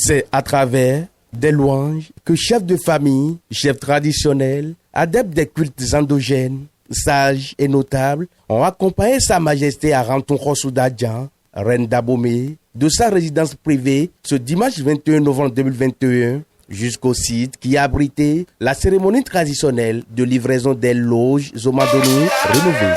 C'est à travers des louanges que chefs de famille, chefs traditionnels, adeptes des cultes endogènes, sages et notables ont accompagné Sa Majesté Aranton Khossou-Dadjan, reine d'Abomey, de sa résidence privée ce dimanche 21 novembre 2021 jusqu'au site qui a abrité la cérémonie traditionnelle de livraison des loges Zomadoni rénovées.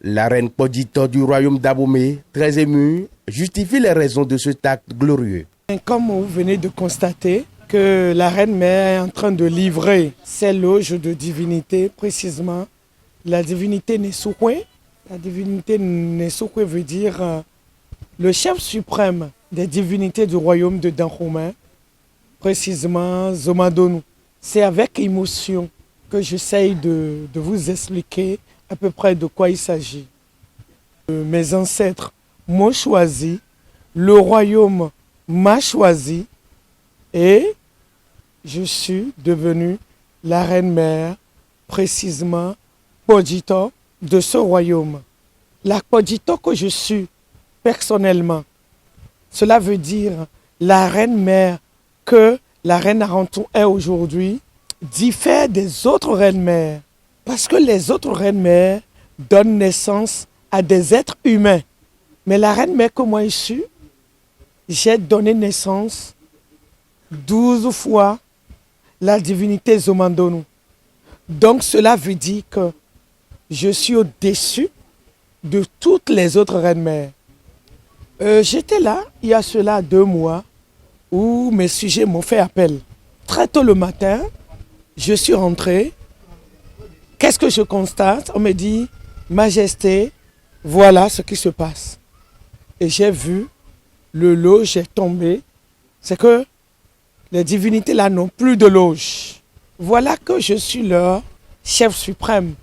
La reine Podito du royaume d'Abomey, très émue, justifie les raisons de cet acte glorieux. Comme vous venez de constater que la reine mère est en train de livrer ses loges de divinité, précisément la divinité Nesukwe. La divinité Nesukwe veut dire le chef suprême des divinités du royaume de Dahomey, précisément Zomadonu. C'est avec émotion que j'essaye de vous expliquer à peu près de quoi il s'agit. Mes ancêtres m'ont choisi, le royaume m'a choisi et je suis devenue la reine-mère, précisément Podito de ce royaume. La Podito que je suis personnellement, cela veut dire la reine-mère que la reine Aranton est aujourd'hui, diffère des autres reines-mères. Parce que les autres reines-mères donnent naissance à des êtres humains. Mais la reine-mère que moi je suis, j'ai donné naissance 12 fois la divinité Zomadonu. Donc cela veut dire que je suis au-dessus de toutes les autres reines-mères. J'étais là, il y a cela 2 mois, où mes sujets m'ont fait appel. Très tôt le matin, je suis rentré. Qu'est-ce que je constate? On me dit, Majesté, voilà ce qui se passe. Et j'ai vu, le loge est tombé. C'est que les divinités là n'ont plus de loge. Voilà que je suis leur chef suprême.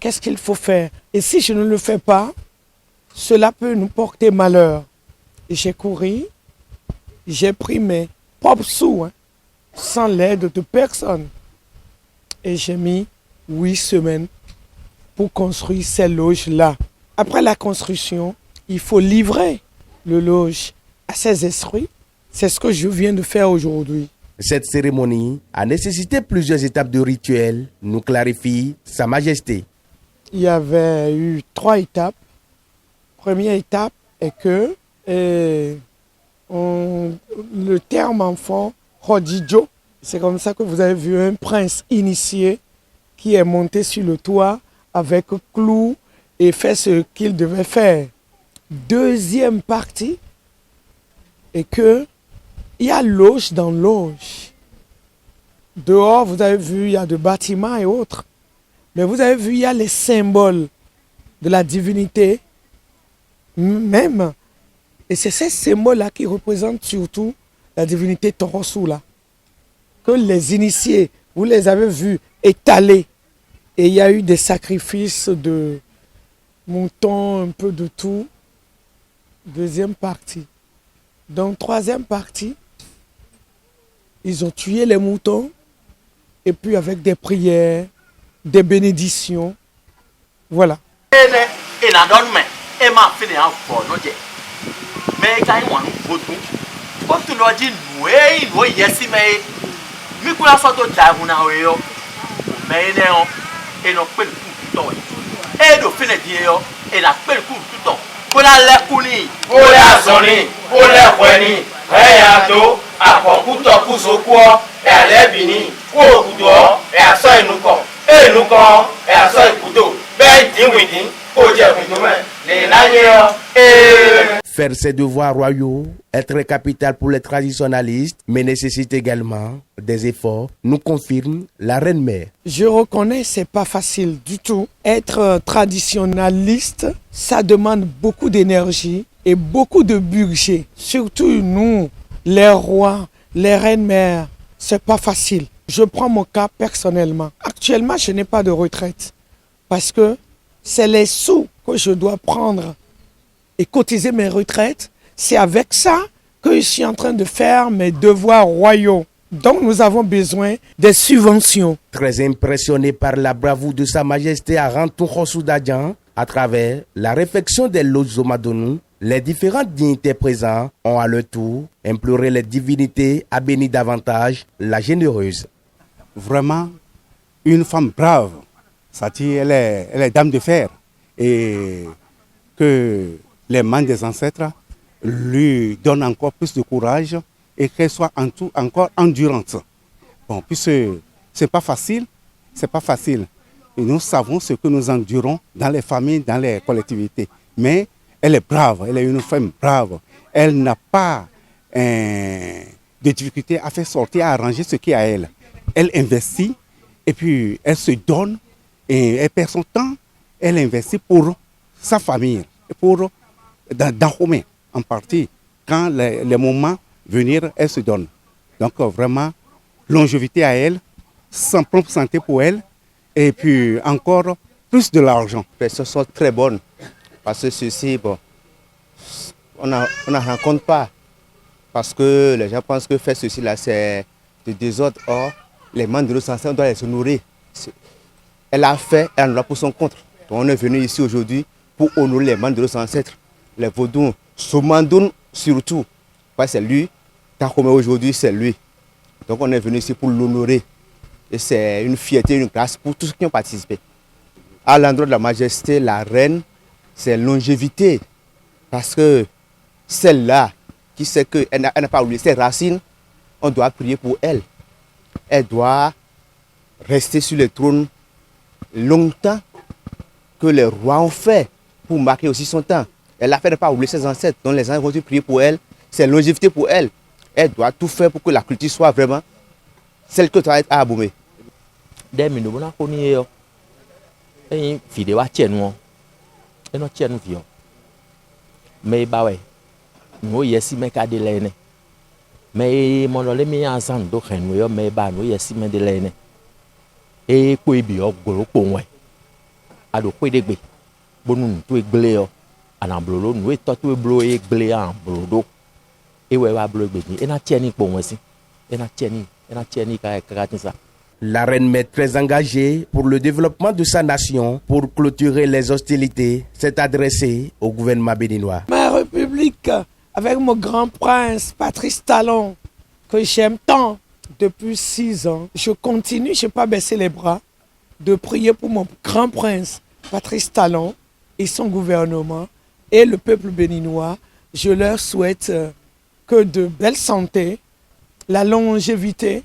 Qu'est-ce qu'il faut faire? Et si je ne le fais pas, cela peut nous porter malheur. Et j'ai couru, j'ai pris mes propres sous, sans l'aide de personne. Et j'ai mis 8 semaines pour construire ces loges-là. Après la construction, il faut livrer le loge à ses esprits. C'est ce que je viens de faire aujourd'hui. Cette cérémonie a nécessité plusieurs étapes de rituel, nous clarifie Sa Majesté. Il y avait eu 3 étapes. Première étape est que le terme enfant, Rodidjo, c'est comme ça que vous avez vu un prince initié qui est monté sur le toit avec clous et fait ce qu'il devait faire. Deuxième partie est que il y a loge dans loge. Dehors, vous avez vu, il y a des bâtiments et autres. Mais vous avez vu, il y a les symboles de la divinité même. Et c'est ces symboles-là qui représentent surtout la divinité Torossou-là. Que les initiés, vous les avez vus étalés. Et il y a eu des sacrifices de moutons, un peu de tout. Deuxième partie. Donc, troisième partie, ils ont tué les moutons. Et puis avec des prières, des bénédictions. Voilà. Faire ses devoirs royaux est très capital pour les traditionalistes, mais nécessite également des efforts, nous confirme la reine-mère. Je reconnais, c'est pas facile du tout. Être traditionnaliste, ça demande beaucoup d'énergie et beaucoup de budget. Surtout nous, les rois, les reines-mères, c'est pas facile. Je prends mon cas personnellement. Actuellement, je n'ai pas de retraite parce que c'est les sous que je dois prendre et cotiser mes retraites. C'est avec ça que je suis en train de faire mes devoirs royaux. Donc nous avons besoin des subventions. Très impressionné par la bravoure de Sa Majesté Arantou Khossou-Dadjan, à travers la réflexion des Lodz Omadonou, les différentes dignités présentes ont à leur tour imploré les divinités à bénir davantage la généreuse. Vraiment, une femme brave, c'est-à-dire elle est dame de fer, et que les mains des ancêtres lui donnent encore plus de courage et qu'elle soit en tout encore endurante. Bon, puisque c'est pas facile. Et nous savons ce que nous endurons dans les familles, dans les collectivités. Mais elle est brave, elle est une femme brave. Elle n'a pas de difficulté à faire sortir, à arranger ce qui est à elle. Elle investit et puis elle se donne et elle perd son temps. Elle investit pour sa famille, pour Dahomey en partie. Quand les moments venir, elle se donne. Donc vraiment, longévité à elle, sans propre santé pour elle, et puis encore plus de l'argent. Les personnes sont très bonnes, parce que ceci, bon, on n'en rencontre pas, parce que les gens pensent que faire ceci là, c'est de désordre. Or, les membres de nos ancêtres, on doit les honorer. Elle a fait, elle en a pour son compte. Donc on est venu ici aujourd'hui pour honorer les membres de nos ancêtres, les Vaudous, Somandoun surtout. Ouais, c'est lui. Tant qu'on est aujourd'hui, c'est lui. Donc on est venu ici pour l'honorer. Et c'est une fierté, une grâce pour tous ceux qui ont participé. À l'endroit de la Majesté, la reine, c'est longévité. Parce que celle-là, qui sait qu'elle n'a pas oublié ses racines, on doit prier pour elle. Elle doit rester sur le trône longtemps que les rois ont fait pour marquer aussi son temps. Elle a fait de ne pas oublier ses ancêtres. Donc les gens vont prier pour elle. C'est longévité pour elle. Elle doit tout faire pour que la culture soit vraiment celle que tu as aboumée. Des minutes, on a connu une vidéo à Tchénou. Et non Tchénou vieux. Mais bah ouais, nous y est mais qu'à de l'aine. Mais mon olé mis ensemble donc nous mais bah nous y est mais de l'aine. Et quoi bio gros pour à do quoi de gbé. Bon nous tout glé en blolo nous et toi tout bloé glé en blodo. Et ouais va bloé gbé. Et na Tchéni pour moi aussi. Et na Tchéni ça. La reine est très engagée pour le développement de sa nation. Pour clôturer les hostilités, s'est adressée au gouvernement béninois. Ma République, avec mon grand prince Patrice Talon, que j'aime tant depuis 6 ans, je continue, je n'ai pas baissé les bras, de prier pour mon grand prince Patrice Talon et son gouvernement et le peuple béninois. Je leur souhaite que de belle santé, la longévité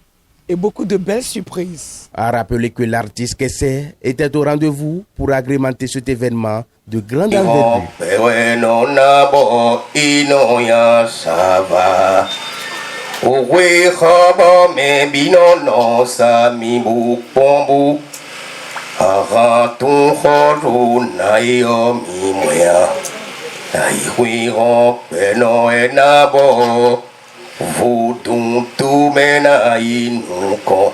et beaucoup de belles surprises. A rappelé que l'artiste Kessé était au rendez-vous pour agrémenter cet événement de grande envergure. Vodun tu mena inuko